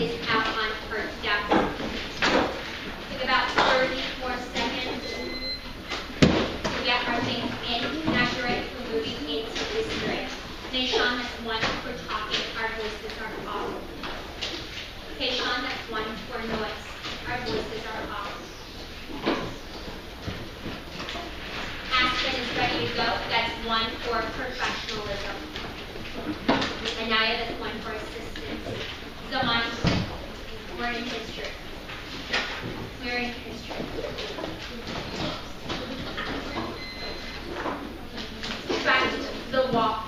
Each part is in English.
is out on her desk. Take about 30 more seconds to get our things in. And as you're ready, we're moving into this period. Okay, Sean, that's one for talking. Our voices are off. Okay, Sean, that's one for noise. Our voices are off. Aspen is ready to go. That's one for professionalism. Anaya, that's one for assistance. Zaman, we're in history. We're in history. Tracking the wall.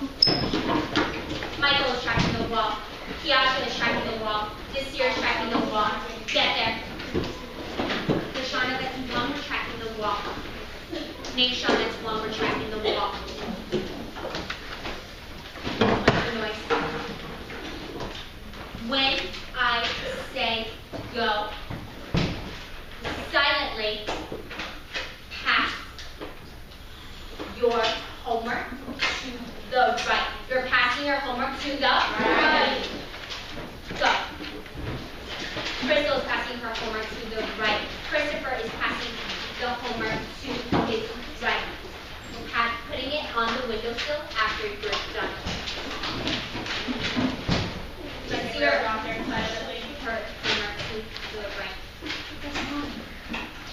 Michael is tracking the wall. Kiasha is tracking the wall. This year is tracking the wall. Get there. Lashana, that's one, we're tracking the wall. Nation, that's one, we're tracking the wall. When I say go, silently pass your homework to the right. You're passing your homework to the right. Go. Crystal is passing her homework to the right. Christopher is passing the homework to his right. Putting it on the windowsill after you're done. Let's see her homework to the right.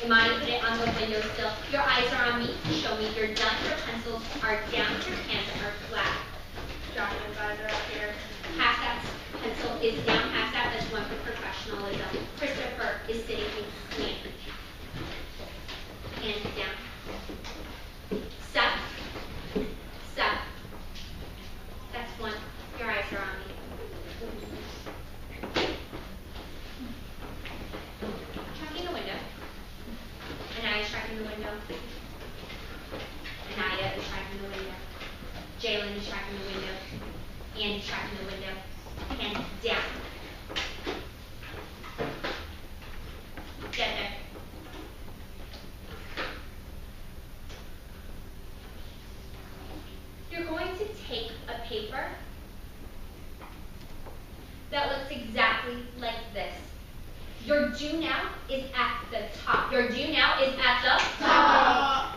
Imani, put it on the windowsill. Your eyes are on me. Show me you're done. Your pencils are down. Your hands are flat. Jonathan's eyes are up here. Half that pencil is down. Half that. That's one for professionalism. Christopher is sitting in slant. Hands down. Step. Step. That's one. Your eyes are on me. Tracking the window. Anaya is tracking the window. Anaya is tracking the window. Jalen is tracking the window. Andy's tracking the window. Hands down. Get there. You're going to take a paper that looks exactly like this. Your do now is at the top. Your do now is at the top.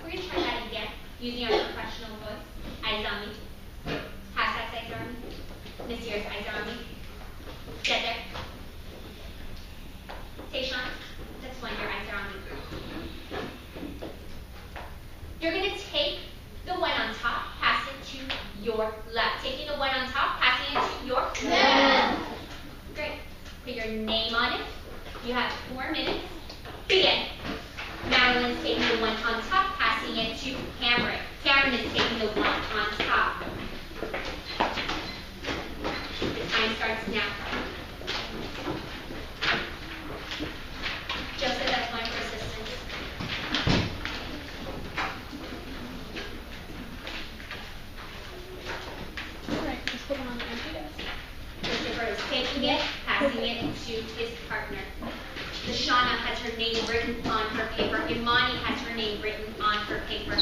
We're going to try that again using our professional voice. Eyes on me. Hashtag eyes on me. Miss Year's eyes are on me. Get there. Tayshawn, that's one. Your eyes are on me. You're going to take the one on top, pass it to your left. Taking the one on top, passing it to your left. Great. Put your name on it. You have 4 minutes. Begin. Madeline's taking the one on top, passing it to Cameron. Cameron is taking the one on top. The time starts now. Joseph, that's one for assistance. Alright, let's put it on the empty desk. Christopher is taking it, passing it to his partner. Lashana has her name written on her paper. Imani has her name written on her paper.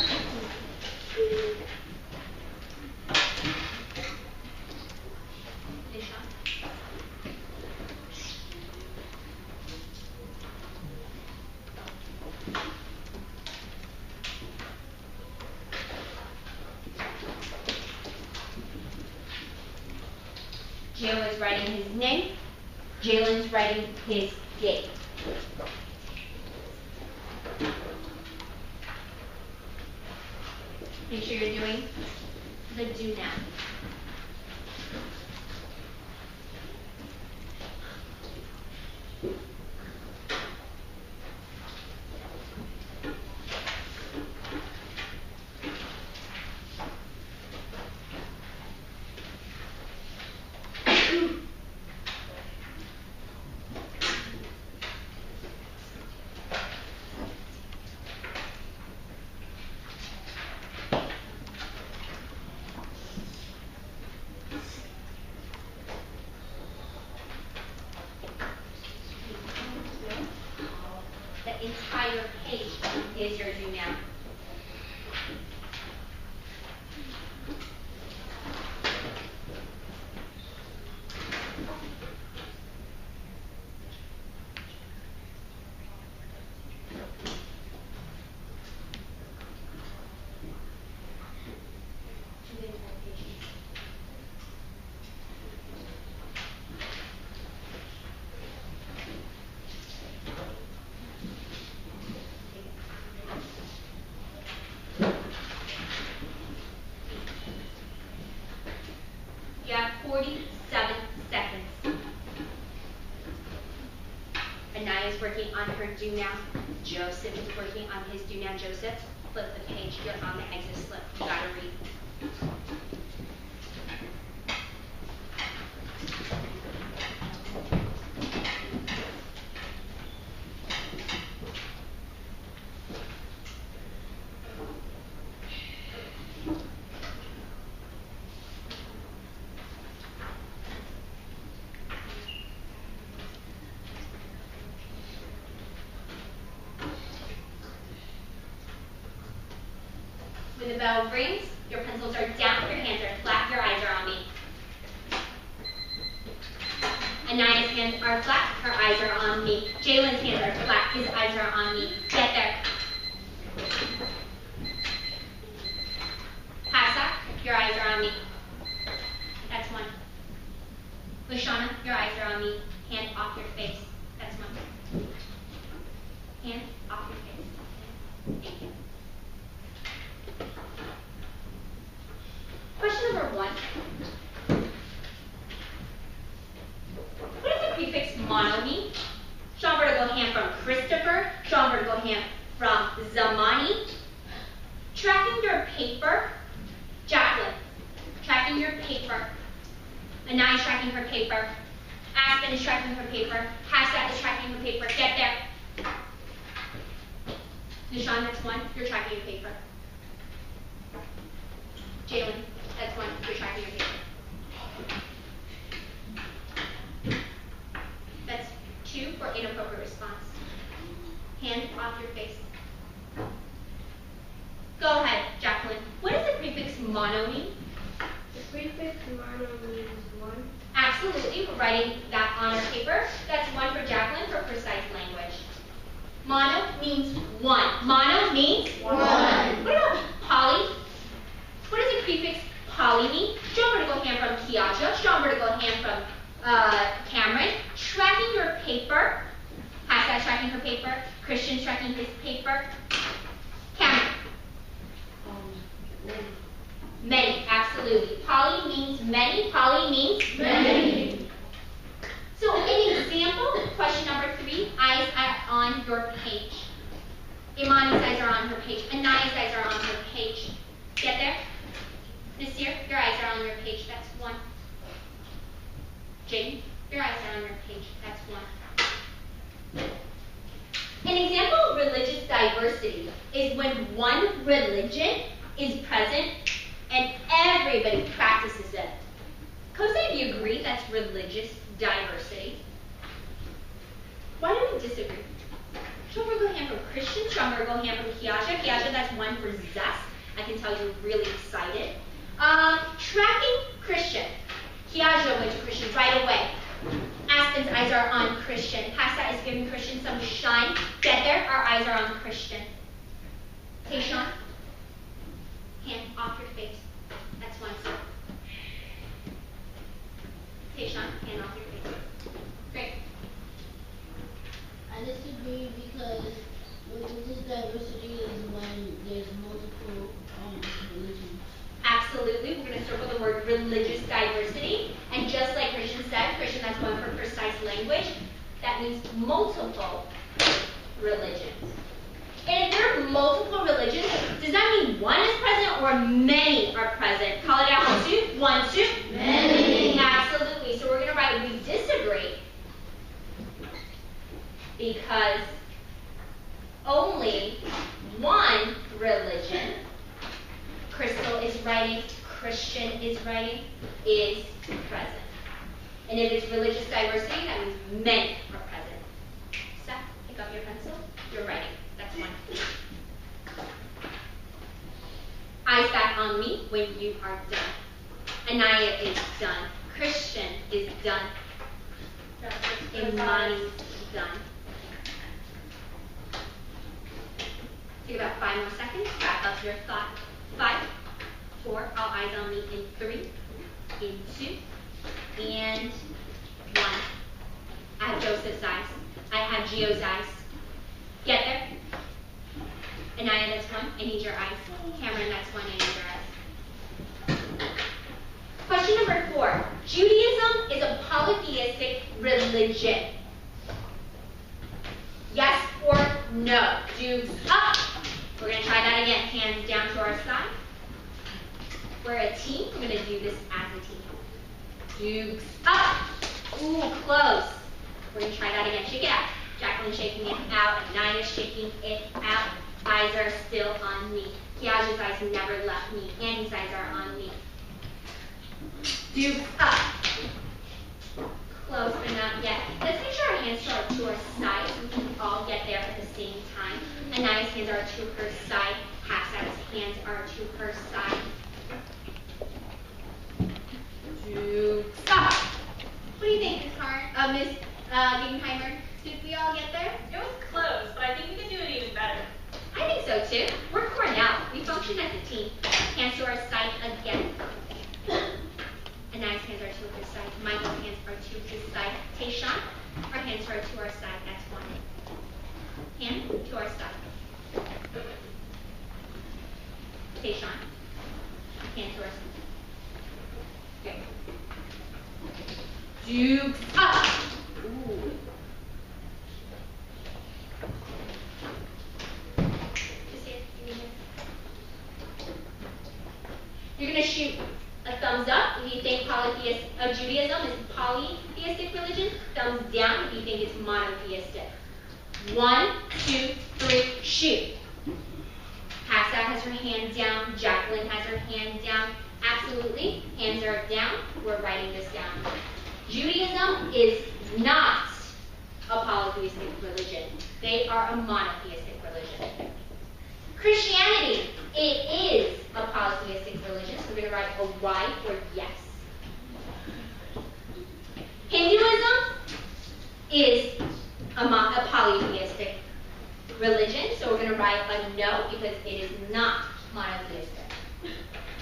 Joe is writing his name. Jalen's writing his date. Make sure you're doing the do now. Entire page is your do now. have 47 seconds. Anaya is working on her do now. Joseph is working on his do now. Joseph, flip the page. You're on the exit slip. You gotta read. When the bell rings, your pencils are down, your hands are flat, your eyes are on me. Anaya's hands are flat, her eyes are on me. Jalen's hands are flat, his eyes are on me. Get there. Hafsa, your eyes are on me. That's one. Lashana, your eyes are on me. Hand off your face. That's one. Hand off your face. Thank you. Question number 1. What does the prefix mono mean? Sean vertical hand from Christopher. Sean vertical hand from Zamani. Tracking your paper. Jacqueline. Tracking your paper. Anaya is tracking her paper. Aspen is tracking her paper. Hafsa is tracking her paper. Get there. Nishan, that's one. You're tracking your paper. Jalen, that's one. You're tracking your paper. That's 2 for inappropriate response. Hand off your face. Go ahead, Jacqueline. What does the prefix mono mean? The prefix mono means one. Absolutely. We're writing that on our paper. That's 1 for Jacqueline for precise language. Mono means one. Mono means one. What about poly? What does the prefix poly mean? Strong vertical hand from Kiaja. Strong vertical hand from Cameron. Tracking your paper. Hafsa tracking her paper. Christian's tracking his paper. Cameron. Many, absolutely. Poly means many. Poly means Many. So an example, question number 3, eyes are on your page. Imani's eyes are on her page. Anaya's eyes are on her page. Get there? Nasir, your eyes are on your page. That's 1. Jaden, your eyes are on your page. That's 1. An example of religious diversity is when one religion is present and everybody practices it. Jose, do you agree that's religious diversity? Why do we disagree? Strong vertical hand from Christian, strong vertical hand from Kiaja. Kiaja, that's 1 for zest. I can tell you're really excited. Tracking Christian. Kiaja went to Christian right away. Aspen's eyes are on Christian. Hafsa is giving Christian some shine. Get there, our eyes are on Christian. Tayshawn, hand off your face. That's 1. Tayshawn, hand off your face. Great. I disagree because religious diversity is when there's multiple religions. Absolutely. We're going to circle the word religious diversity. And just like Christian said, Christian, that's 1 for precise language. That means multiple religions. And if there are multiple religions, does that mean one is present or many are present? Call it out. 1, 2. 1, 2. Many. Absolutely. So we're going to write we disagree because only one religion, Crystal is writing, Christian is writing, is present. And if it's religious diversity, that means many are present. Seth, pick up your pencil. You're writing. That's 1. Eyes back on me when you are done. Anaya is done. Christian is done. Imani's done. Take about 5 more seconds. Wrap up your thought. 5, 4, all eyes on me in 3, in 2, and 1. I have Joseph's eyes. I have Gio's eyes. Get there? Anaya, that's 1. I need your eyes. Cameron, that's 1. I need your eyes. Question number 4. 4. Judaism is a polytheistic religion. Yes or no? Dukes up. We're going to try that again. Hands down to our side. We're a team. We're going to do this as a team. Dukes up. Ooh, close. We're going to try that again. Shake it out. Jacqueline shaking it out. Anaya's shaking it out. Eyes are still on me. Kiaja's eyes never left me. Annie's eyes are on me. Dukes up. Close, but not yet. Let's make sure our hands are to our side so we can all get there at the same time. Anaya's hands are to her side. Hafsa's hands are to her side. Dukes up. What do you think, Miss Guggenheimer? Did we all get there? It was close, but I think we could do it even better. I think so too. We're Cornell. We function as a team. Hands to our side again. Anaya's hands are to her side. Michael's hands are to his side. Tayshawn, our hands are to our side. That's one. Hand to our side. Tayshawn, hand to our side. Okay. Dukes up. Ooh. You're going to shoot a thumbs up if you think Judaism is polytheistic religion. Thumbs down if you think it's monotheistic. 1, 2, 3, shoot. Hafsa has her hand down. Jacqueline has her hand down. Absolutely. Hands are down. We're writing this down. Judaism is not a polytheistic religion. They are a monotheistic religion. Christianity, it is a polytheistic religion, so we're going to write a Y for yes. Hinduism is a polytheistic religion, so we're going to write a no because it is not monotheistic.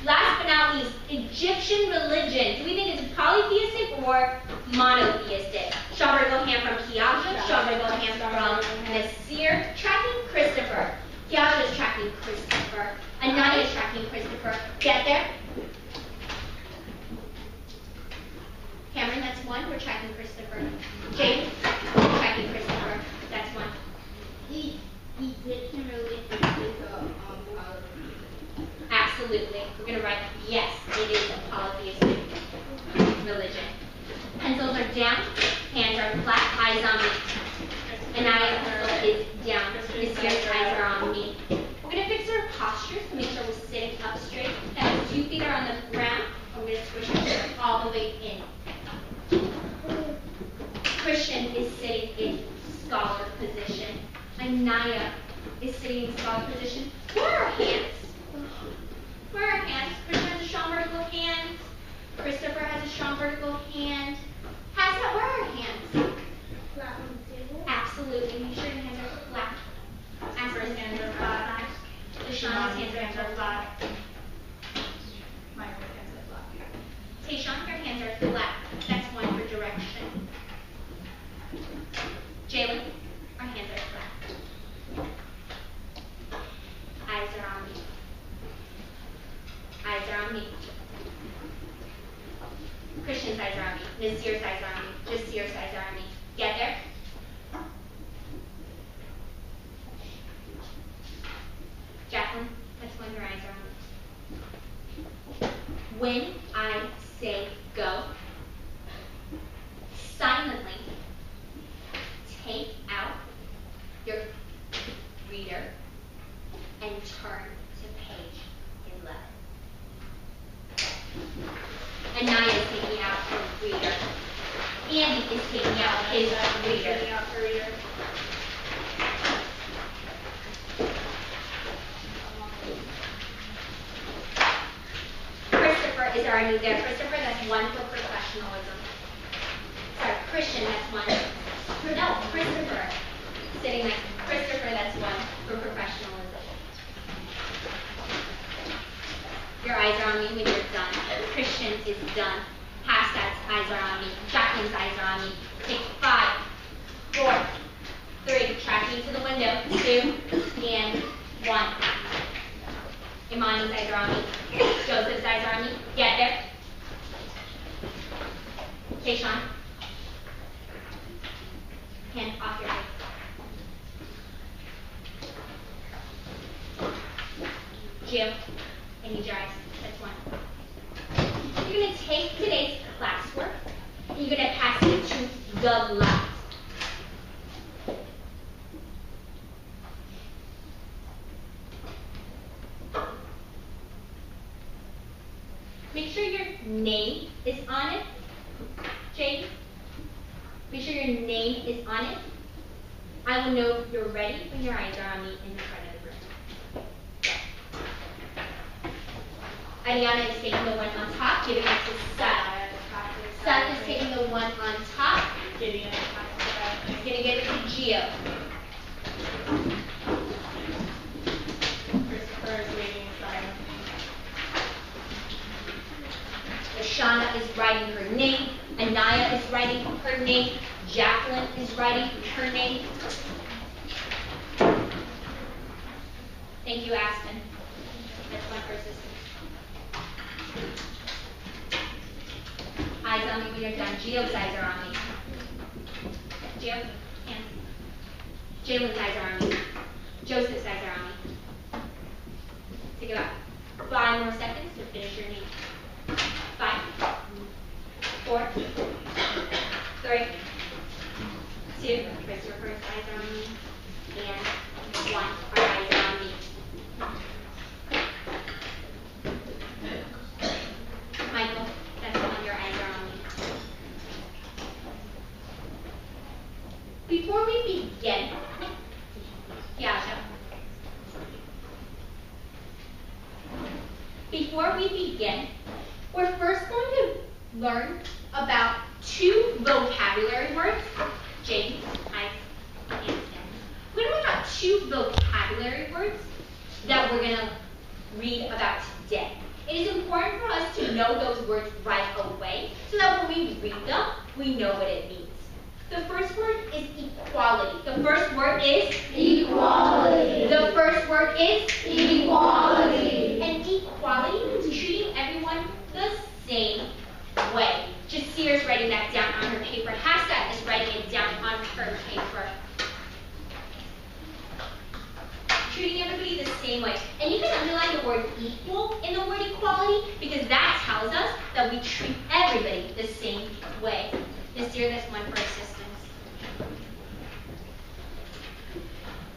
Last but not least, Egyptian religion. Do we think it's polytheistic or monotheistic? Strawberry hand from Kiaja, strawberry hand from Nasir, tracking Christopher. Kiaja is tracking Christopher. Anaya is tracking Christopher. Get there? Cameron, that's 1. We're tracking Christopher. Jake, we're tracking Christopher. That's 1. Egyptian religion is a Absolutely. We're going to write yes, it is a polytheistic religion. Pencils are down, hands are flat, eyes on me. Anaya's pencil is down. Nasir's eyes are on me. We're going to fix our postures to make sure we're sitting up straight. Now, 2 feet are on the ground. I'm going to switch our chair all the way in. Christian is sitting in scholar position. Anaya is sitting in scholar position. Where are our hands? Where are our hands? Christian has a strong vertical hand. Christopher has a strong vertical hand. Hafsa, where are our hands? Flat on the table. Absolutely. Make sure your hands are flat. Asper's hands are flat. Deshaun's hands are flat. My hands are flat. Tayshawn, your hands are flat. That's 1 for direction. Jalen, our hands are flat. Eyes are on me. Eyes are on me. Christian's eyes are on me. Nasir's eyes are on me. Jasir's eyes are on me. Get there? Jacqueline, that's 1 your eyes are on me. When I say go, silently take out your reader and turn to page 11. Anaya is taking out her reader. Andy is taking out his reader. Taking out her reader. Christopher is already there. Christopher, that's 1 for professionalism. Sorry, Christian, that's 1. No, Christopher. Sitting next to Christopher, that's 1 for professionalism. Your eyes are on me when you're done. Christian is done. Hafsa's eyes are on me. Jacqueline's eyes are on me. Take 5, 4, 3. Tracking to the window. 2 and 1. Imani's eyes are on me. Joseph's eyes are on me. Get there. Okay, Sean. Hand off your hip. Gio, I need your eyes. That's one. You're gonna take today's classwork and you're gonna pass it to the left. Make sure your name is on it. Jade, make sure your name is on it. I will know if you're ready when your eyes are on me in the front of the room. Ariana is taking the one on top, giving it to Seth. Seth is taking the one on top, Getting it past he's gonna get it to Gio. Christopher is waiting silently. Lashana is writing her name. Anaya is writing her name. Jacqueline is writing her name. Thank you, Aspen. That's one for assistance. Eyes on me when you're done. Gio's eyes are on me. Gio, hands. Jalen's eyes are on me. Joseph's eyes are on me. Take about 5 more seconds to finish your name. 5, 4, 3, 2, Christopher's eyes are on me, and 1, our eyes are on me. Michael, that's one, your eyes are on me. Before we begin, Yasha, before we begin, we're first going to learn about 2 vocabulary words. James, eyes, hands down. We're going to learn about 2 vocabulary words that we're going to read about today. It is important for us to know those words right away so that when we read them, we know what it means. The first word is equality. The first word is Equality. The first word is Equality. And equality means treating everyone the same way. Jasir is writing that down on her paper. Hafsat is writing it down on her paper. Treating everybody the same way. And you can underline the word equal in the word equality because that tells us that we treat everybody the same way. Jasir, that's one for assistance.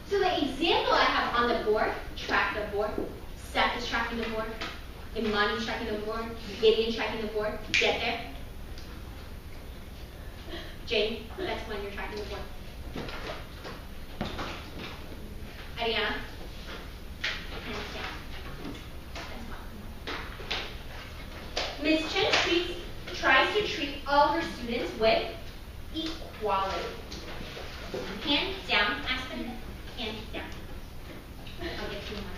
So the example I have on the board, track the board. Seth is tracking the board. Imani's tracking the board. Gideon's tracking the board. Get there. Jane, that's when you're tracking the board. Ariana. Hands down. That's one. Ms. Chen tries to treat all her students with equality. Hand down, Aspen. Hand down. I'll get 2 more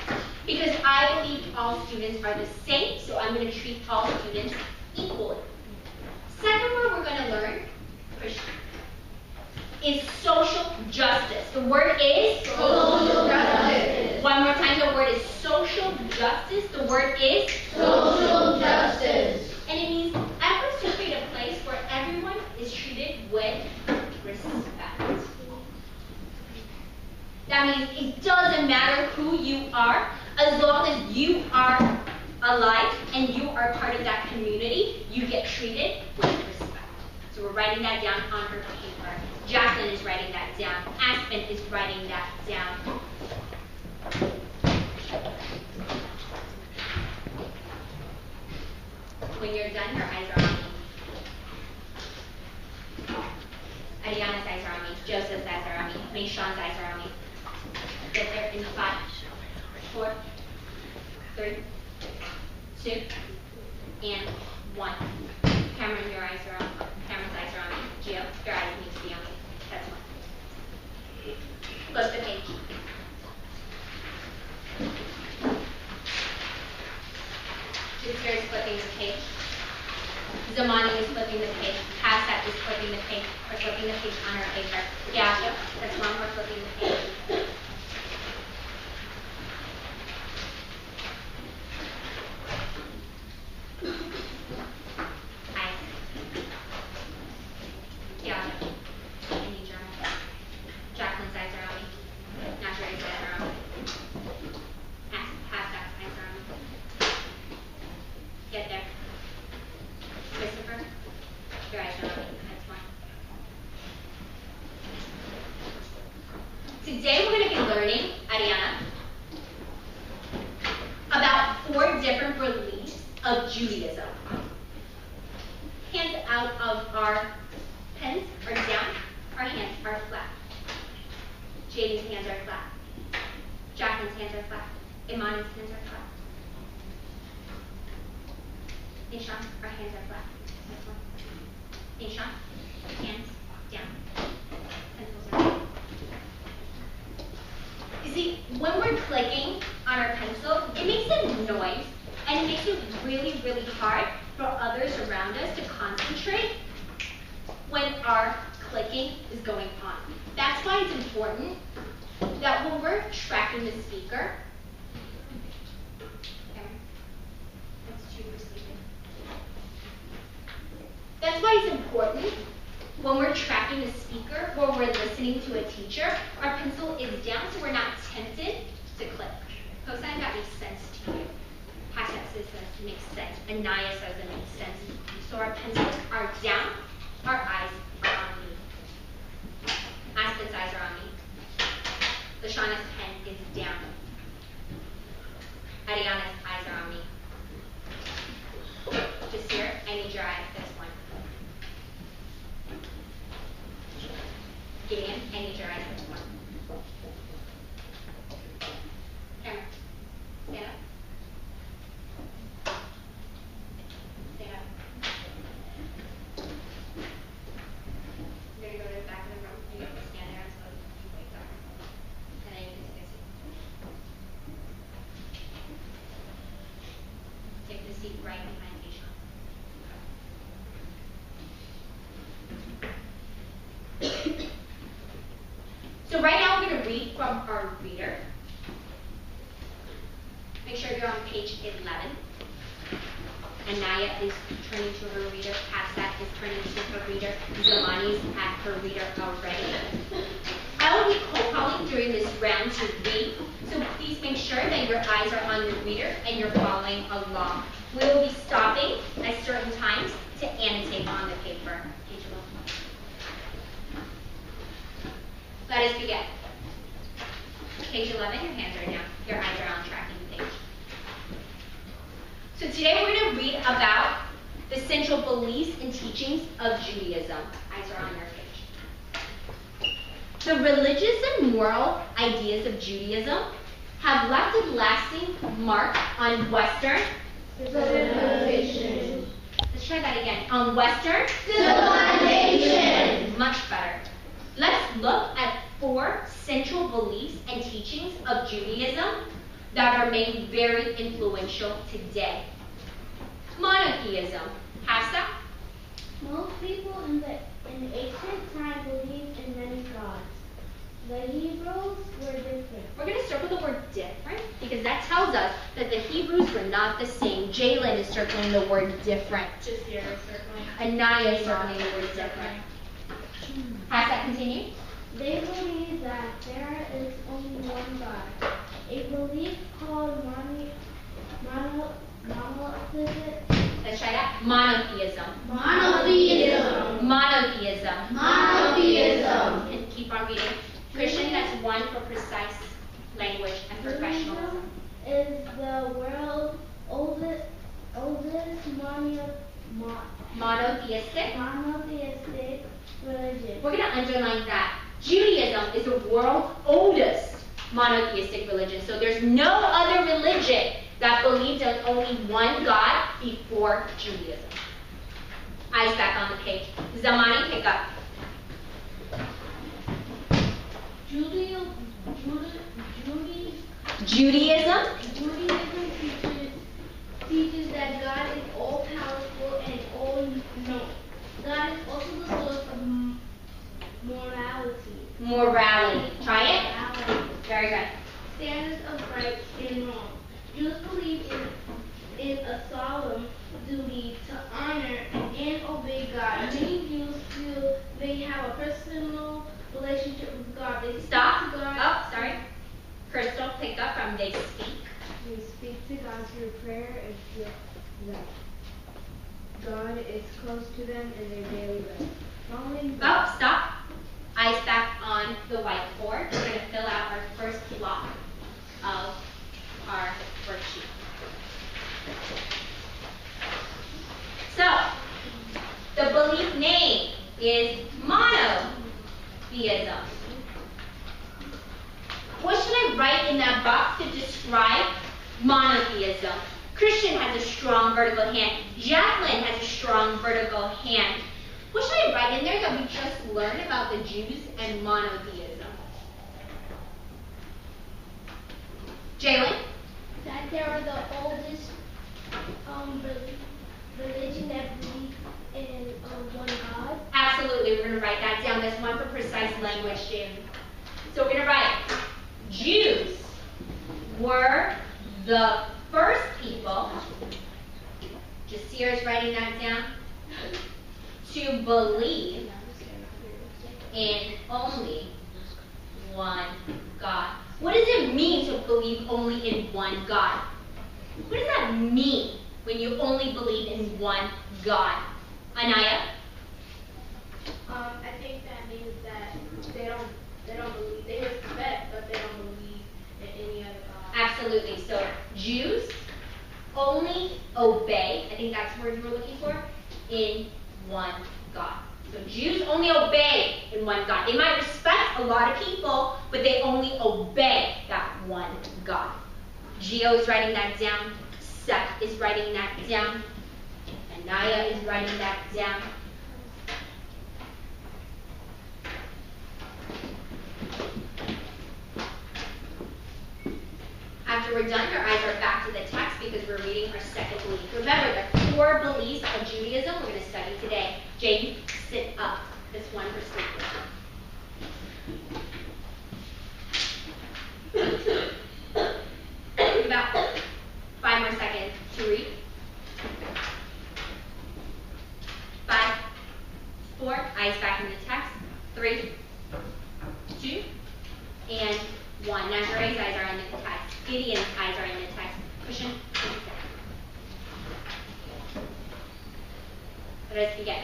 seconds. Because I believe all students are the same, so I'm going to treat all students equally. Second word we're going to learn, Christian, is social justice. The word is Social justice. One more time, the word is social justice. The word is Social justice. And it means efforts to create a place where everyone is treated with respect. That means it doesn't matter who you are, as long as you are alive and you are part of that community, you get treated with respect. So we're writing that down on her paper. Jacqueline is writing that down. Aspen is writing that down. When you're done, your eyes are on me. Ariana's eyes are on me. Joseph's eyes are on me. Meishan's eyes are on me. Get there in 5, 4, 3, 2, and 1. Cameron, your eyes are on. Cameron's eyes are on me. Gio, your eyes need to be on me. That's one. Close the page. Jasir is flipping the page. Zamani is flipping the page. Hafsat is flipping the page, or flipping the page on her paper. Yasha, that's one more flipping the page. of Judaism. Hands out of our pens are down, our hands are flat. Jaden's hands are flat. Jacqueline's hands are flat. Imani's hands are flat. Nishan, our hands are flat. This one. Nishan, hands down. Pencils are down. You see, when we're clicking on our pencil, it makes a noise, and it makes it really, really hard for others around us to concentrate when our clicking is going on. That's why it's important that when we're tracking the speaker, that's two for sleeping. That's why it's important when we're tracking the speaker or we're listening to a teacher, our pencil is down so we're not tempted to click. Cosine, that makes sense to you. Hashtag says that makes sense. Anaya says it makes sense. So our pencils are down, our eyes are on me. Aspen's eyes are on me. Lashana's pen is down. Ariana's eyes are on me. Just here, I need your eyes, this one. Gideon, I need your eyes, this one. Cameron, stand up. Stand up. You're gonna go to the back of the room. You have to stand there until you wake up. And then you can take a seat. Take the seat right behind Keisha. So right now we're going to read from our reader. Make sure you're on page 11. Anaya is turning to her reader. Hafsat is turning to her reader. Zamani's at her reader already. I will be co-calling during this round to read, so please make sure that your eyes are on your reader and you're following along. We will be stopping at certain times to annotate on the paper. Let us begin. Page 11, your hands are down. Your eyes are on tracking the page. So today we're going to read about the central beliefs and teachings of Judaism. Eyes are on your page. The religious and moral ideas of Judaism have left a lasting mark on Western civilization. Let's try that again. On Western civilization. Much better. Let's look at 4 central beliefs and teachings of Judaism that are made very influential today. Monotheism. Hafsa? Most people in ancient time believed in many gods. The Hebrews were different. We're going to circle the word different because that tells us that the Hebrews were not the same. Jalen is circling the word different. Just here, circling. Anaya is circling the word different. Hafsa, continue. They believe that there is only one God. A belief called monotheism. Let's try that. Monotheism. Monotheism. Monotheism. Monotheism. And keep on reading. Christian, that's one for precise language and professionalism. Is the world's oldest Monotheistic. monotheistic religion. We're going to underline that. Judaism is the world's oldest monotheistic religion. So there's no other religion that believed in only one God before Judaism. Eyes back on the page. Zamani, pick up. Judaism teaches that God is all powerful and all knowing. God is also the source of morality. Morality. Try it. Morality. Very good. Standards of right and wrong. Jews believe in a solemn duty to honor and obey God. Many Jews feel they have a personal relationship with God. They Stop. speak to God. Oh, sorry. Crystal, pick up from they speak. We speak to God through prayer and feel that God is close to them in their daily life. Following Oh, stop. Eyes back on the whiteboard. We're going to fill out our first block of our worksheet. is monotheism. What should I write in that box to describe monotheism? Christian has a strong vertical hand. Jacqueline has a strong vertical hand. What should I write in there that we just learned about the Jews and monotheism? Jalen? That they are the oldest religion that believes in one God. Absolutely, we're going to write that down. That's one for precise language, Jalen. So we're going to write, Jews were the first people, Jasir is writing that down, to believe in only one God. What does it mean to believe only in one God? What does that mean when you only believe in one God? Anaya? I think that means that they don't believe, they respect, but they don't believe in any other God. Absolutely. So Jews only obey, I think that's the word you were looking for, in one God. So Jews only obey in one God. They might respect a lot of people, but they only obey that one God. Gio is writing that down. Seth is writing that down. Anaya is writing that down. After we're done, your eyes are back to the text because we're reading our second belief. Remember, the core beliefs of Judaism we're going to study today. Jaden, sit up. This one for sleep. About 5 more seconds to read. 5, 4, eyes back in the text. 3, 2, and 1. Nazare's eyes are in the text. Gideon's eyes are in the text. Christian, let us begin.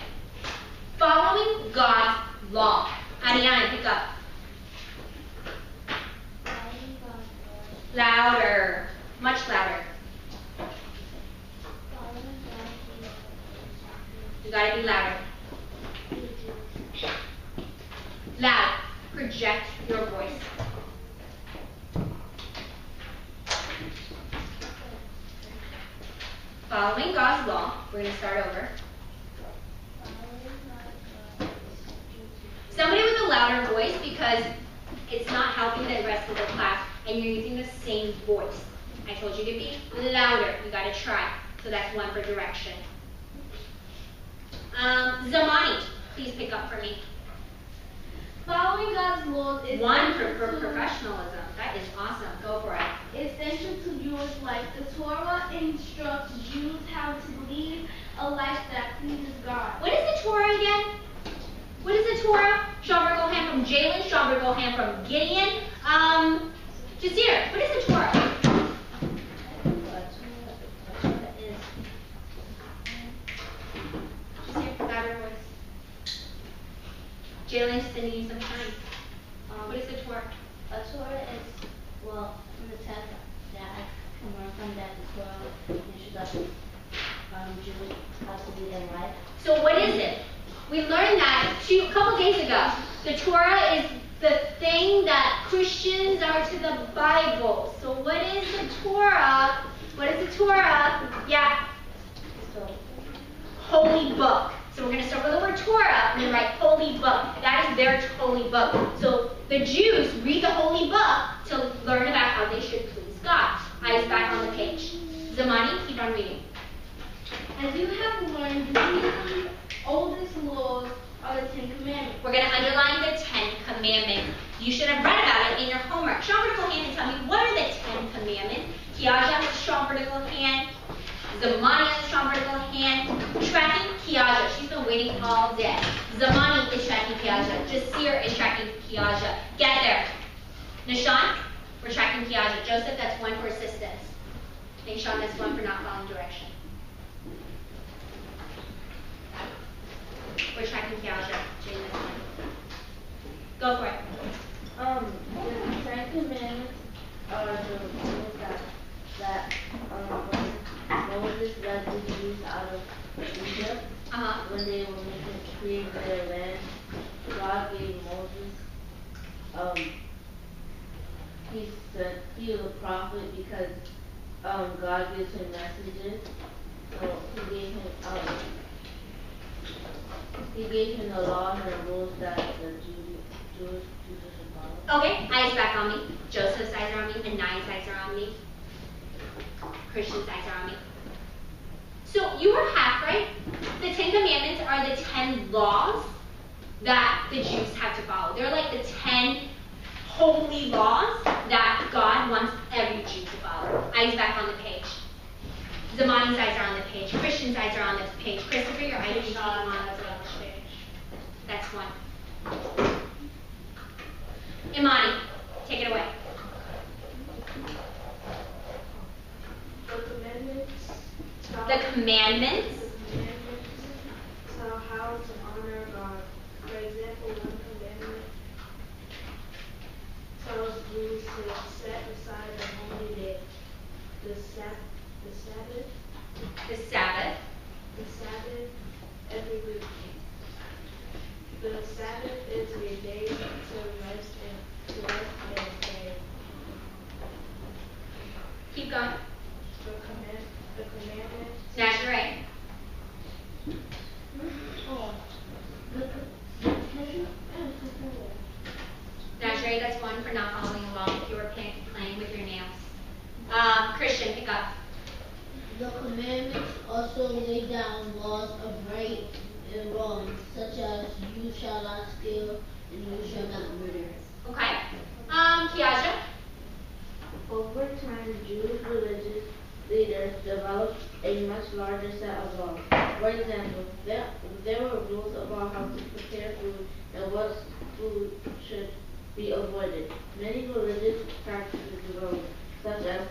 Following God's law. Ariana, pick up. Louder. Much louder. You gotta be louder. Loud. Project your voice. Following God's law, we're going to start over. Somebody with a louder voice because it's not helping the rest of the class and you're using the same voice. I told you to be louder. You got to try. So that's 1 for direction. Zamani, please pick up for me. Following God's laws is 1 for professionalism. That is awesome. Go for it. essential to Jewish life. The Torah instructs Jews how to lead a life that pleases God. What is the Torah again? What is the Torah? Sean Bergohan from Jalen. Sean Bergohan from Gideon. Jasir, what is the Torah? Jasir, louder voice. Jalen's sending you some time. What is the Torah? A Torah is, well, in the text that I can learn from that the Torah introduces Jews how to lead their life. So what is it? We learned that a couple days ago. The Torah is the thing that Christians are to the Bible. So what is the Torah? What is the Torah? Yeah. So, Holy book. So we're going to start with the word Torah and then write holy book. That is their holy book. So the Jews read the holy book to learn about how they should please God. Eyes back on the page. Zamani, keep on reading. As you have learned, Judaism's oldest laws are the 10 Commandments. We're going to underline the 10 Commandments. You should have read about it in your homework. Strong vertical hand and tell me, what are the 10 Commandments? Kiaja has a strong vertical hand. Zamani has a strong vertical hand. Tracking Kiaja. She's been waiting all day. Zamani is tracking Kiaja. Jasir is tracking Kiaja. Get there. Nishan, we're tracking Kiaja. Joseph, that's 1 for assistance. Nishan, that's 1 for not following direction. We're tracking Kiaja. Jane, that's 1. Go for it. The 10 Commandments are the rules that Moses led the Jews out of Egypt. when they were making creating their land, God gave Moses, he was a prophet because God gives him messages. So he gave him the laws and the rules that the Jewish people should follow. Okay, eyes back on me. Joseph's eyes are on me. Anai's eyes are on me. Christian's eyes are on me. So you were half right. The 10 Commandments are the 10 laws that the Jews have to follow. They're like the 10 holy laws that God wants every Jew to follow. Eyes back on the page. Zamani's eyes are on the page. Christian's eyes are on the page. Christopher, your eyes are on the page. That's one. Imani, take it away. The commandments tell how to honor God. For example, one commandment tells Jews to set aside a holy day, the Sabbath every week. The Sabbath is a day to rest and pray. Keep going. The commandments. Nazarene. Nazarene, that's one for not following along if you were playing with your nails. Christian, pick up. The commandments also lay down laws of right and wrong, such as you shall not steal and you shall not murder. Okay. Kiaja. Over time, Jewish religious leaders developed a much larger set of laws. For example, there were rules about how to prepare food and what food should be avoided. Many religious practices developed, such as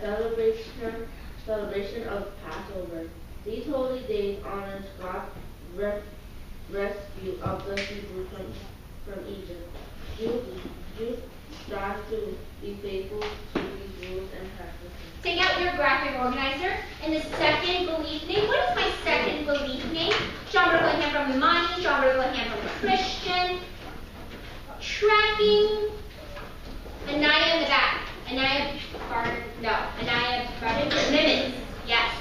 celebration of Passover. These holy days honors God's rescue of the Hebrews from Egypt. Jews strive to be faithful to these rules and practices. Take out your graphic organizer. And the second belief name. What is my second belief name? John Berkeley from Imani. John Berkeley from Christian. Tracking. Anaya in the back. Anaya Nimitz. Yes.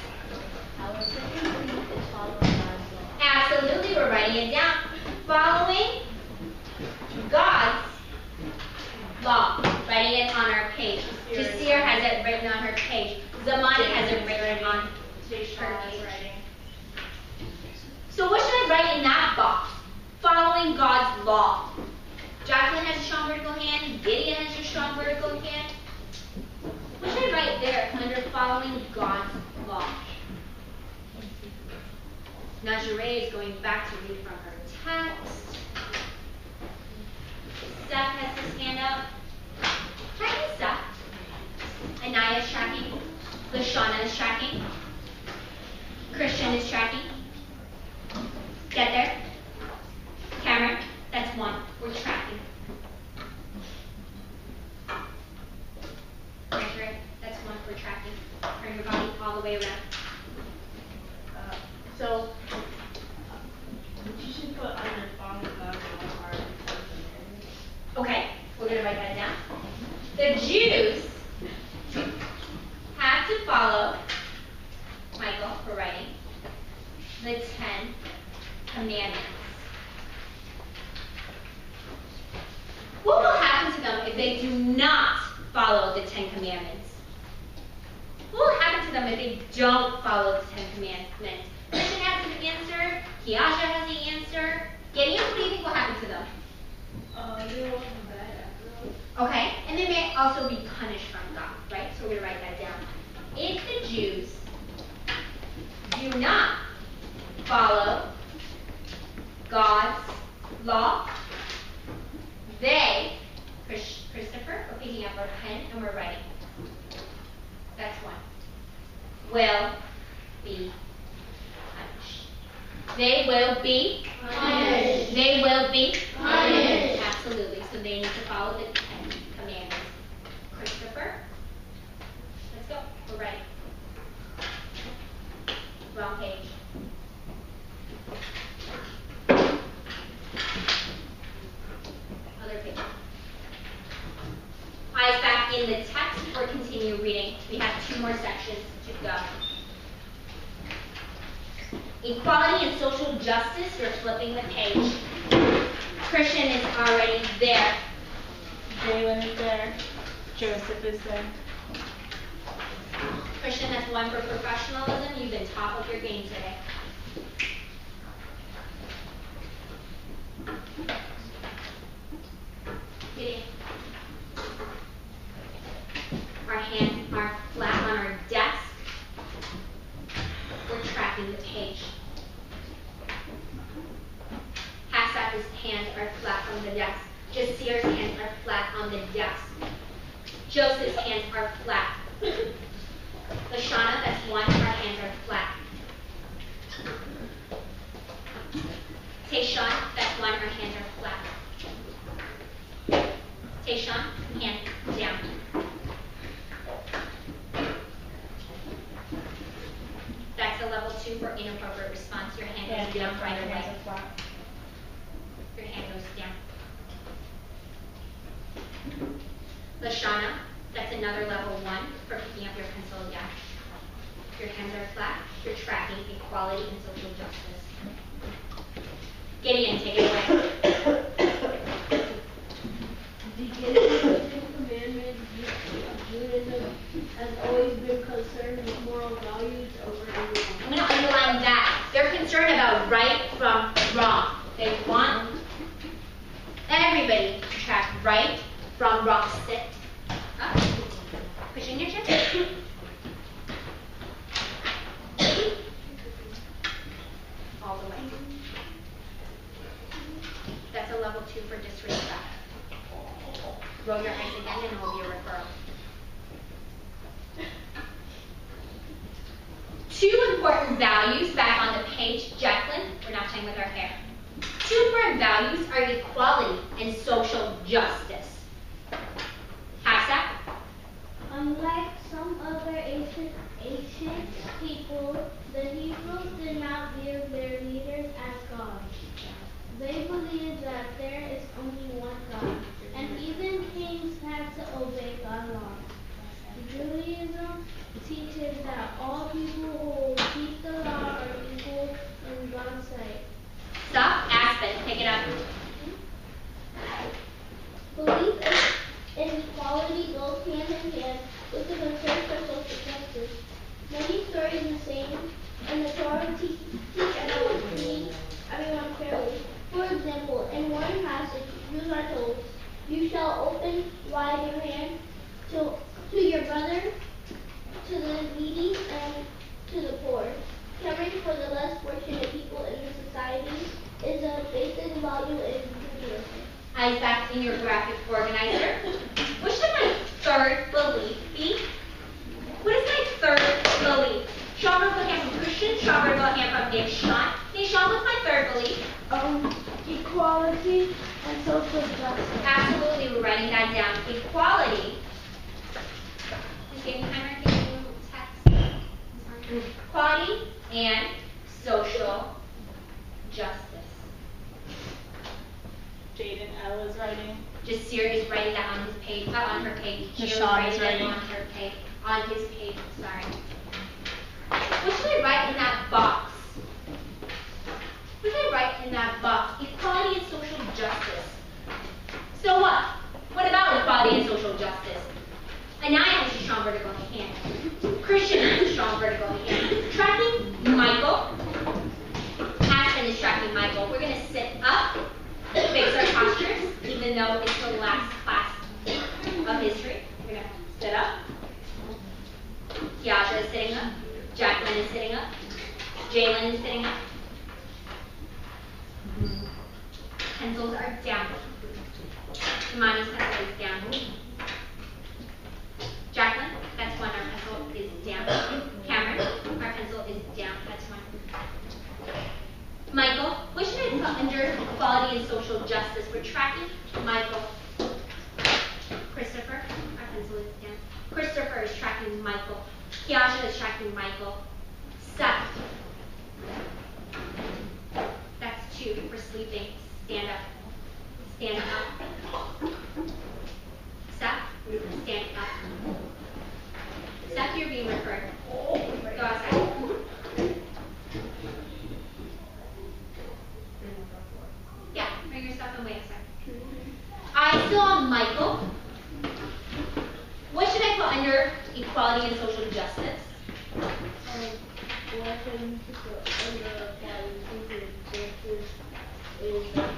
Our second belief is following God's law. Absolutely, we're writing it down. Following God's law. Writing it on our page. Jasir has it written on her page. Zamani has it written on her page. So what should I write in that box? Following God's law. Jacqueline has a strong vertical hand. Gideon has a strong vertical hand. What should I write there under following God's law? Najee is going back to read from her text. Steph has his hand up. Hi, Steph. Anaya is tracking. Lashana is tracking. Christian is tracking. Get there? Cameron, that's one. We're tracking. Right, that's one. We're tracking. Turn your body all the way around. So, you should put under following God's law are Okay, we're going to write that down. The Jews have to follow, Michael, for writing, the 10 Commandments. What will happen to them if they do not follow the 10 Commandments? What will happen to them if they don't follow the 10 Commandments? Christian has an answer. Kiasha has the answer. Gideon, what do you think will happen to them? They will come back after. Okay, and they may also be punished from God, right? So we're going to write that down. If the Jews do not follow God's law, they, Christopher, we're picking up our pen and we're writing. That's one. Will be punished. They will be punished. They will be punished. Absolutely. So they need to follow the 10 Commandments. Christopher, let's go. We're ready. Wrong page. Okay, we have 2 more sections to go. Equality and social justice, you're flipping the page. Christian is already there. Jalen is there. Joseph is there. Christian, that's 1 for professionalism. You've been top of your game today. Get in. Our hands are flat on our desk. We're tracking the page. Hassak's hands are flat on the desk. Jasir's hands are flat on the desk. Joseph's hands are flat. Lashana, that's 1, our hands are flat. Tayshawn, that's 1, our hands are flat. Tayshawn, hands down. That's a level 2 for inappropriate response. Your hand goes down right away. Your hand goes down. Lashana, that's another level 1 for picking up your pencil again. Your hands are flat. You're tracking equality and social justice. Gideon, take it away. The Christian commandment of Judaism has always been concerned with moral values over everyone. I'm going to underline that. They're concerned about right from wrong. They want everybody to track right from wrong. Sit up. Push in your chin. All the way. That's a level 2 for disrespect. Roll your eyes again and it will be a referral. 2 important values back on the page. Jacqueline, we're not playing with our hair. 2 important values are equality and social justice. Hassan? Unlike some other ancient people, the Hebrews did not view their leaders as gods. They believed that there is only one God, and even kings had to obey God's laws. Judaism teaches that all people who keep the law are equal in God's sight. Stop. Aspen, pick it up. Belief in equality goes hand in hand with the concern for social justice. Many stories the same, and the Torah teach everyone fairly. For example, in one passage, Jews are told, "You shall open wide your hand to your brother, to the needy, and to the poor." Caring for the less fortunate people in the society is a basic value in Judaism. Isaac, in your graphic organizer. What should my 3rd belief be? What is my 3rd belief? Sean Rockleham from Christian, Sean Rockleham from Nishon. Nishon, what's my 3rd belief? Equality and social justice. Absolutely, we're writing that down. Equality. Just give me timer, give me text. Equality and social justice. Jaden L is writing. Jasir is writing that on his page, on her page. Deshaun is writing. On her page, on his page. Sorry. What should I write in that box? What should I write in that box? Equality and social justice. So what? What about equality and social justice? Anaya has a strong vertical hand. Christian has a strong vertical hand. Tracking Michael. Aspen is tracking Michael. We're going to sit up, fix our postures, even though it's the last class of history. We're going to sit up. Kiasha is sitting up. Jacqueline is sitting up. Jalen is sitting up. Pencils are down. Imani's pencil is down. Jacqueline, that's 1. Our pencil is down. Cameron, our pencil is down. That's 1. Michael, what should I put under equality and social justice? We're tracking Michael. Christopher, our pencil is down. Christopher is tracking Michael. Kiasha is tracking Michael. Seth. That's 2 for sleeping. Stand up. Stand up. Seth, stand up. wait a second. I still on Michael. What should I put under equality and social justice? What I think to put under quality justice is like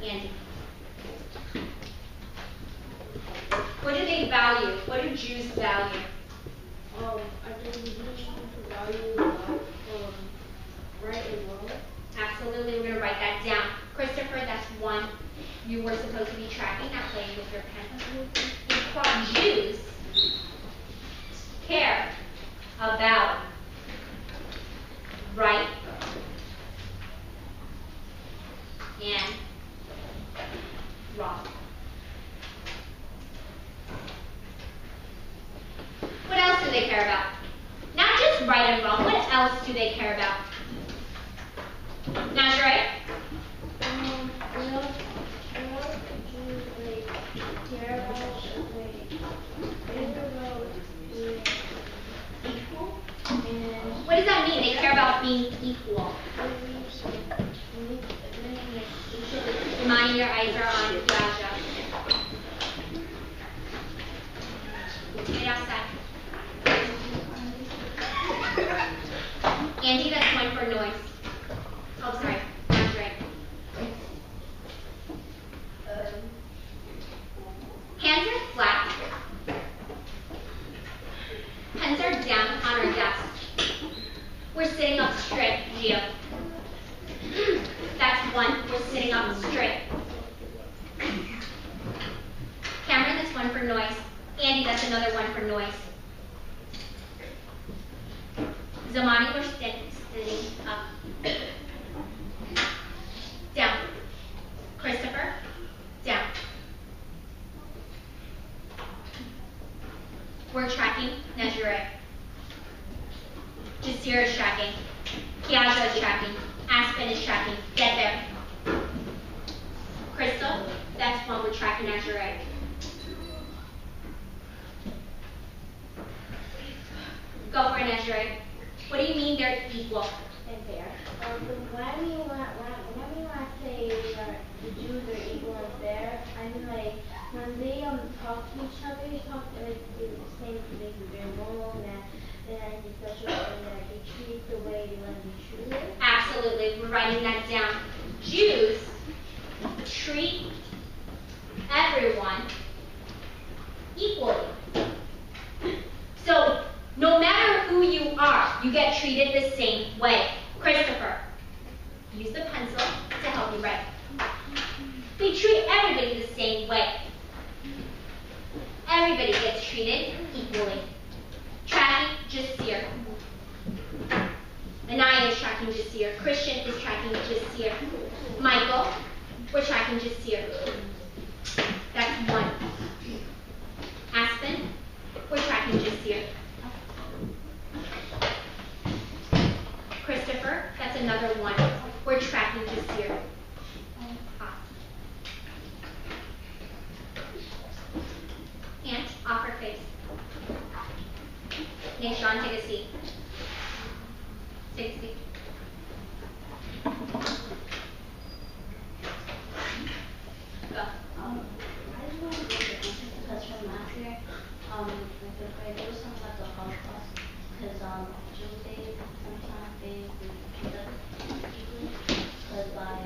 Andy. What do they value? What do Jews value? I think we need to value right and wrong. Absolutely, we're going to write that down. Christopher, that's one you were supposed to be tracking, not playing with your pen. Jews care about right and wrong. What else do they care about? Not just right and wrong, what else do they care about? Not sure, right? What does that mean? They care about being equal. Imani, your eyes are on Raja. Get outside. Andy, that's one for noise. Oh, sorry. That's right. Hands are flat. Pens are down on our desk. We're sitting up straight, Gio. That's one. We're sitting up straight. Cameron, that's one for noise. Andy, that's another one for noise. Zamani, we're sitting up. Down. Christopher, down. We're tracking Najure. Jasir is tracking. Kiaja is tracking. Aspen is tracking. Get there. Crystal, that's one we're tracking Najure. Go for it, Najure. What do you mean they're equal and fair? Whenever you want to say the Jews are equal and fair, I mean like when they talk to each other, they talk like the same thing. They're normal and then I think special and that they treat the way they want to be treated. Absolutely, we're writing that down. Jews treat everyone equally. So no matter who you are, you get treated the same way. Christopher, use the pencil to help you write. They treat everybody the same way. Everybody gets treated equally. Tracking Jasir. Anaya is tracking Jasir. Christian is tracking Jasir. Michael, we're tracking Jasir. That's one. Aspen, we're tracking Jasir. Christopher, that's another one. We're tracking Jasir. Aunt, off her face. Nishan, take a seat. Take a seat. Go. I just want to go to because from last year, in fifth grade, there was something about the Holocaust. Because Jews, they sometimes they treat us equally. Because by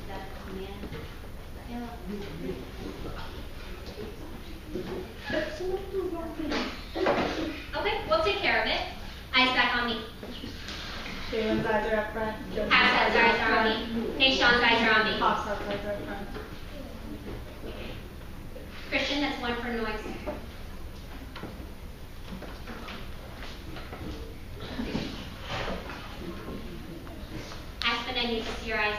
that command, Okay, we'll take care of it. Eyes back on me. Jalen's eyes are up front. Hafsa's eyes are on me. Nishan's eyes are on me. Hafsa's eyes are up front. Christian, that's one for noise. Aspen, I need to see your eyes.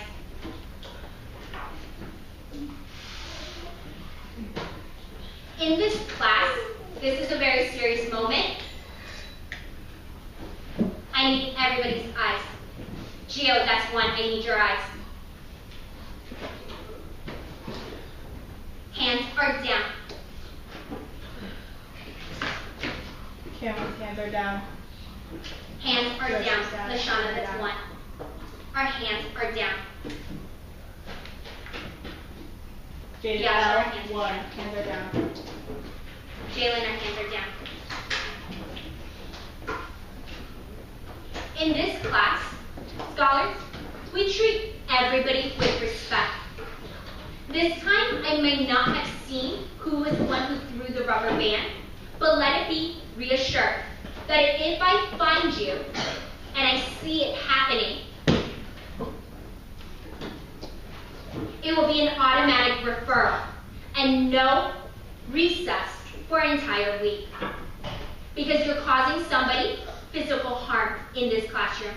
In this class, this is a very serious moment. I need everybody's eyes. Gio, that's one. I need your eyes. Hands are down. Cameron's hands are down. Hands are Yours down. is down. Lashana, that's Down. one. Our hands are down. JL, Yeah, our hands are 1, down. hands are down. Jalen, our hands are down. In this class, scholars, we treat everybody with respect. This time, I may not have seen who was the one who threw the rubber band, but let it be reassured that if I find you and I see it happening, it will be an automatic referral and no recess for an entire week because you're causing somebody physical harm in this classroom.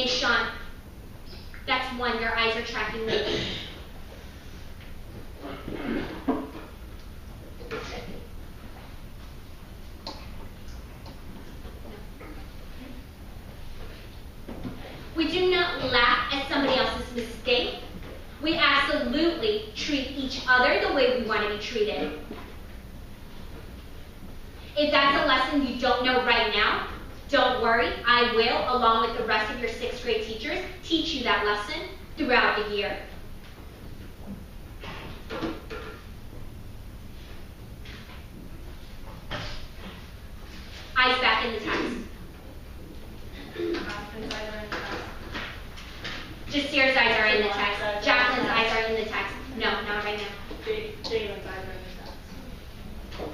Sean, that's 1, your eyes are tracking me. We do not laugh at somebody else's mistake. We absolutely treat each other the way we want to be treated. If that's a lesson you don't know right now, don't worry, I will, along with the rest of your 6th grade teachers, teach you that lesson throughout the year. Eyes back in the text. Jasir's eyes are in the text. Jacqueline's eyes are in the text. No, not right now. Jalen's eyes are in the text.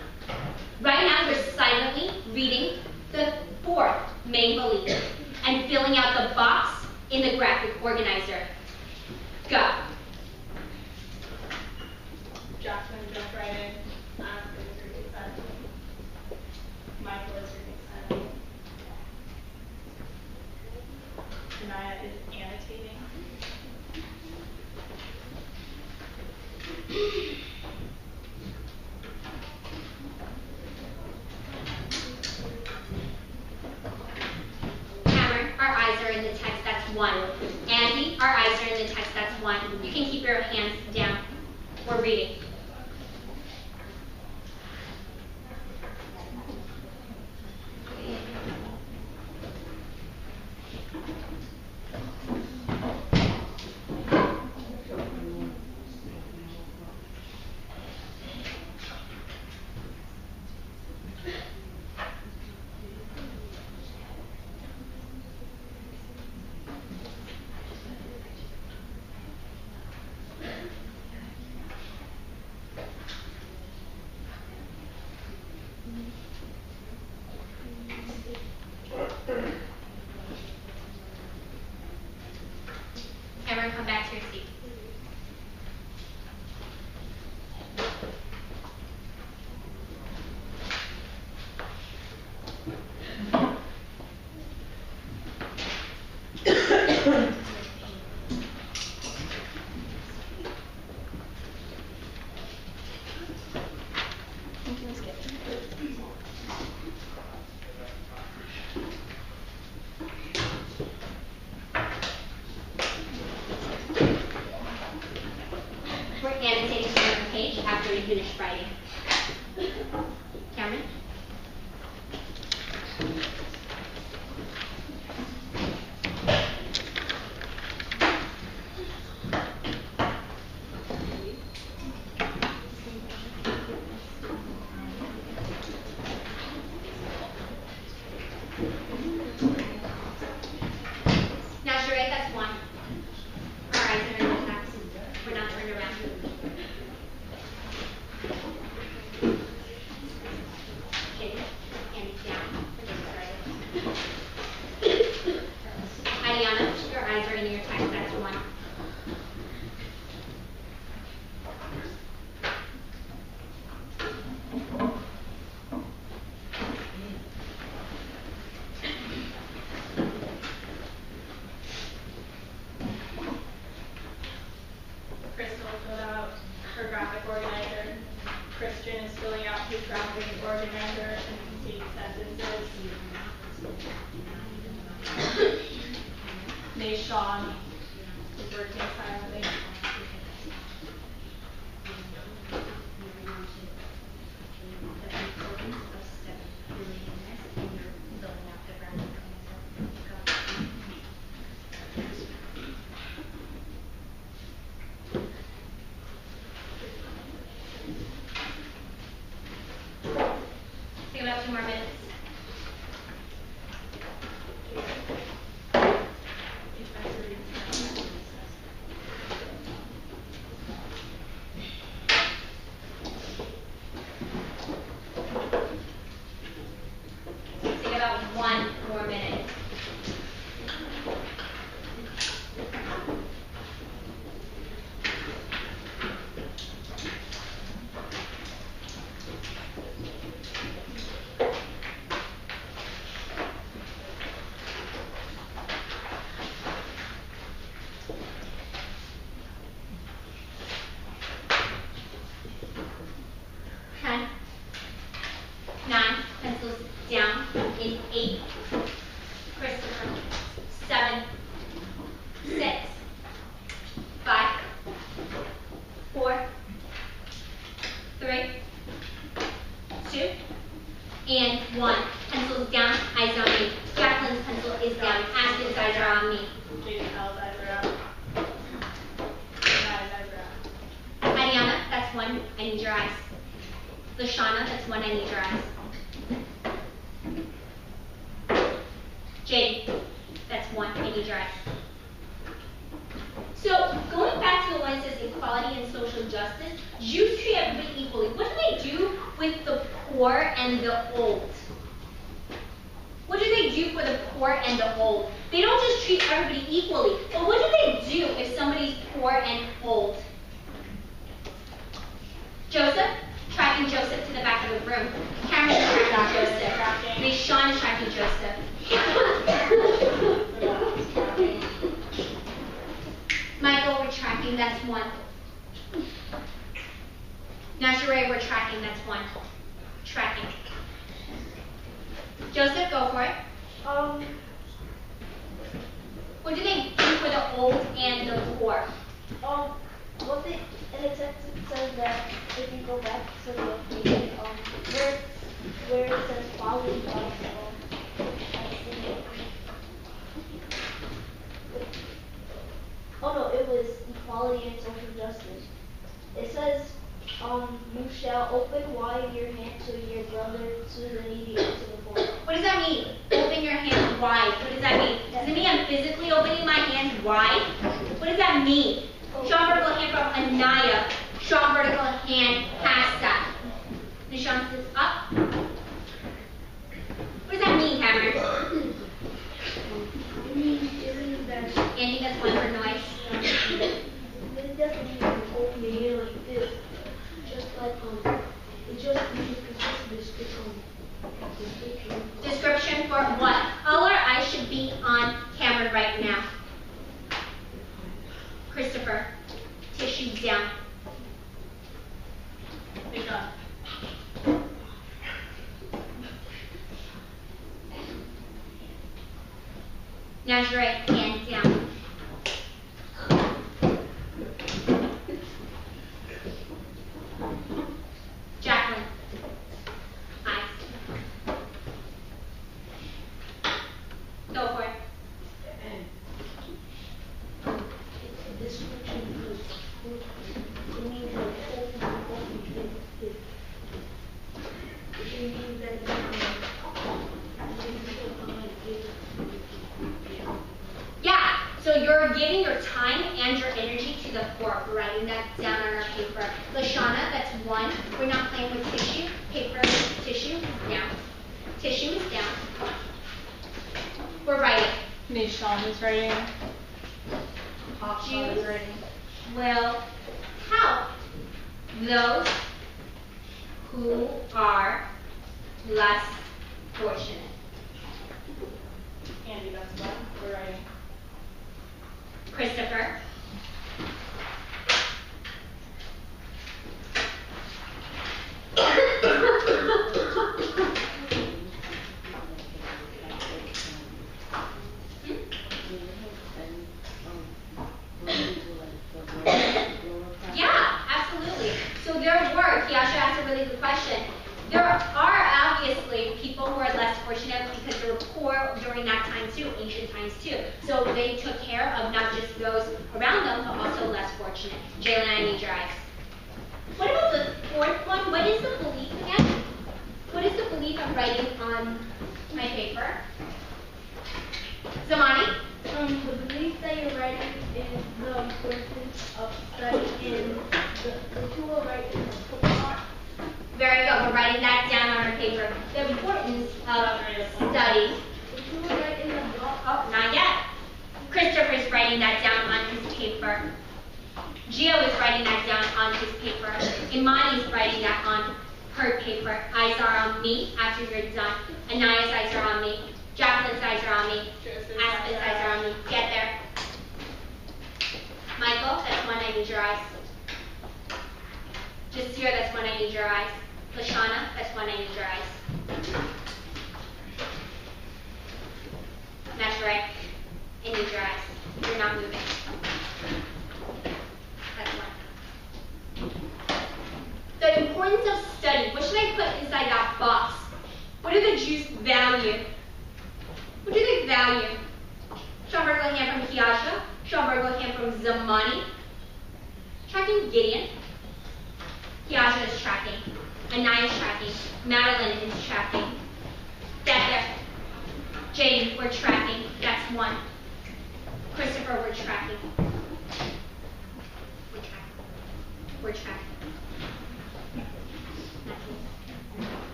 Right now, you're silently reading the 4th main belief and filling out the box in the graphic organizer. Go. Jacqueline jumped right in. Oscar is reading silently. Michael is reading silently. Sanaya is annotating. Cameron, our eyes are in the text, that's 1. Andy, our eyes are in the text, that's 1. You can keep your hands down. We're reading. Cameron, come back to your seat. We're annotating on the page after we finish writing. Cameron? Now, Sheree, that's 1. Our eyes are in the text. We're not turned around. Okay, and down. Adiana, your eyes are in your text. That's 1. Crystal filled out her graphic organizer. Christian is filling out his graphic organizer and completing sentences. Sean is working silently. 2 more minutes. Take about 1 more minute. Pencils down in 8. Christopher. 7, 6, 5, 4, 3, 2, and 1. Pencils down, eyes on me. Jacqueline's pencil is down. Ashton's eyes are on me. Jaden's eyes are out. Eyes are out. Ariana, that's 1. I need your eyes. Lashana, that's 1. I need your eyes. Jade, that's 1. I need your eyes. So, going back to the one that says equality and social justice, Jews treat everybody equally. What do they do with the poor and the old? What do they do for the poor and the old? They don't just treat everybody equally, but what do they do if somebody's poor and old? Joseph? Tracking Joseph to the back of the room. Cameron's tracking Joseph. Deshaun is tracking Joseph. Michael, we're tracking, that's 1. Nasharay, we're tracking, that's 1. Tracking. Joseph, go for it. What do they do for the old and the poor? What they, in the text it says that if you go back to the page, where it says following God's oh no, it was equality and social justice. It says, you shall open wide your hand to your brother, to the needy, and to the poor. What does that mean? Open your hands wide. What does that mean? Does it mean I'm physically opening my hands wide? What does that mean? Strong vertical hand from Anaya. Strong vertical hand past that. Nishan says up. What does that mean, Cameron? It means that Andy, that's 1 for noise. it doesn't mean you open your hand like this. Just like it just means it's Description for what? All our eyes should be on Cameron right now. Christopher, tissues down. Big gun. Nazareth, hand down. Jacqueline, eyes. Go for it. Yeah, so you're giving your time and your energy to the poor. We're writing that down on our paper. Lashana, that's 1. We're not playing with tissue. Paper, tissue, down. Tissue is down. We're writing. Nishan is writing. Jews will help those who are less fortunate. Andy, that's 1. We're writing. Christopher. Yeah, absolutely. So their work, Yasha asked a really good question. There are obviously people who are less fortunate because they were poor during that time too, ancient times too. So they took care of not just those around them, but also less fortunate. Jalen, I need your eyes. What about the 4th one? What is the belief again? What is the belief I'm writing on my paper? Zamani? The belief that you're writing is the importance of studying the two are right in the bookmark. Very good. We're writing that down on our paper. The importance of study. The two are right in the book. Oh, not yet. Christopher's writing that down on his paper. Gio is writing that down on his paper. Imani's writing that on her paper. Eyes are on me after you're done. Anaya's eyes are on me. Jacqueline's eyes are on me. Aspen's eyes are on me. Get there. Michael, that's when I need your eyes. Jasir, that's when I need your eyes. Lashana, that's when I need your eyes. That's right. I need your eyes. You're not moving. That's one. The importance of study. What should I put inside that box? What do the Jews value? What do they value? Schomburg will hand from Kiasha. Schomburg will hand from Zamani. Tracking Gideon. Kiasha is tracking. Anaya is tracking. Madeline is tracking. Get there. Jaden, we're tracking. That's one. Christopher, we're tracking. We're tracking. We're tracking.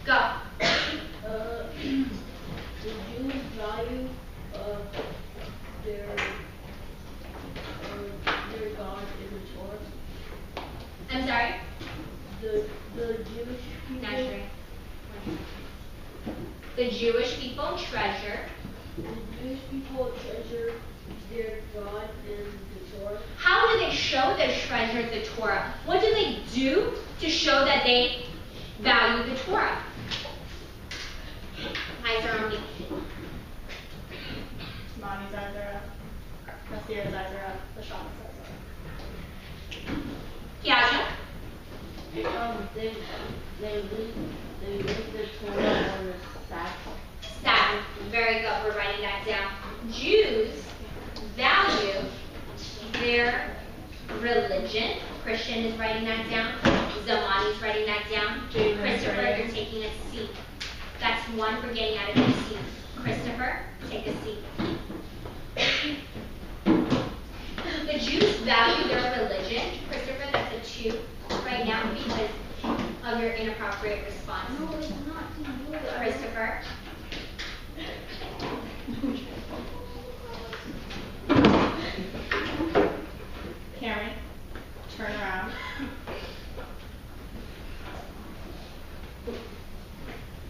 Go. The Jews value their God in the Torah. I'm sorry? The Jewish people. Naturally. The Jewish people treasure. The Jewish people treasure their God in the Torah. How do they show they treasure the Torah? What do they do to show that they value the Torah? Eyes are on me. Monty's eyes are up. Nasir's eyes are up. Lashana's eyes are up. Kiasha? They read the Torah on the Sabbath. Sabbath. Very good. We're writing that down. Jews value their religion. Christian is writing that down. Zamani's writing that down. Christopher, you're taking a seat. That's one for getting out of your seat. Christopher, take a seat. The Jews value their religion. Christopher, that's a 2 right now because of your inappropriate response. No, it's not. Christopher. Karen, turn around.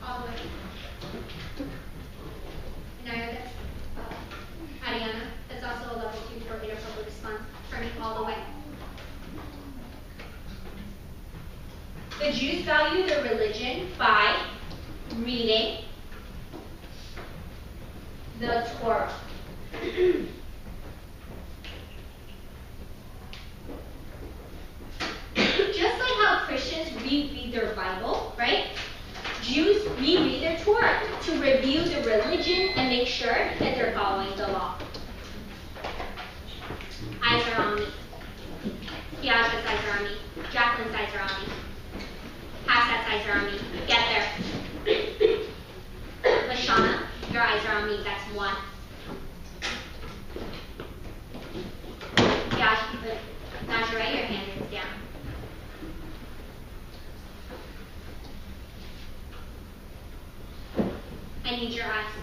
All the way. Naya, that's Ariana. That's also a level 2 for inappropriate response. Turning all the way. The Jews value their religion by reading the Torah. Just like how Christians reread their Bible, right? Jews reread their Torah to review the religion and make sure that they're following the law. Eyes are on me. Kiasha's eyes are on me. Jacqueline's eyes are on me. Hafsat's eyes are on me. Get there. Lashana, your eyes are on me. That's 1. Kiasha, Najee, your hand is down. I need your eyes.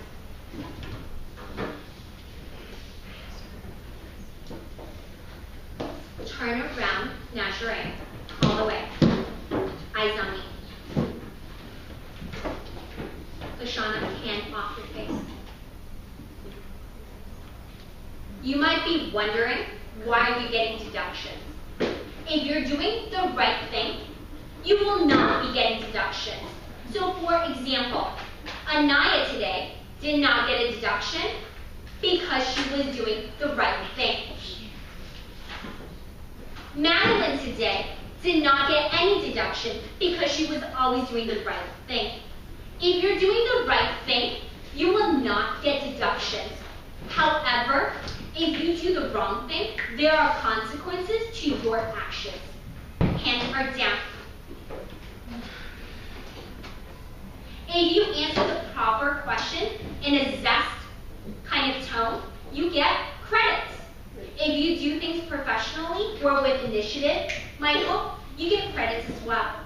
Turn around, Najee, all the way. Eyes on me. Lashana, hand off your face. You might be wondering, why are you getting deductions? If you're doing the right thing, you will not be getting deductions. So for example, Anaya today did not get a deduction because she was doing the right thing. Madeline today did not get any deduction because she was always doing the right thing. If you're doing the right thing, you will not get deductions. However, if you do the wrong thing, there are consequences to your actions. Hands are down. If you answer the proper question in a zest kind of tone, you get credits. If you do things professionally or with initiative, Michael, you get credits as well.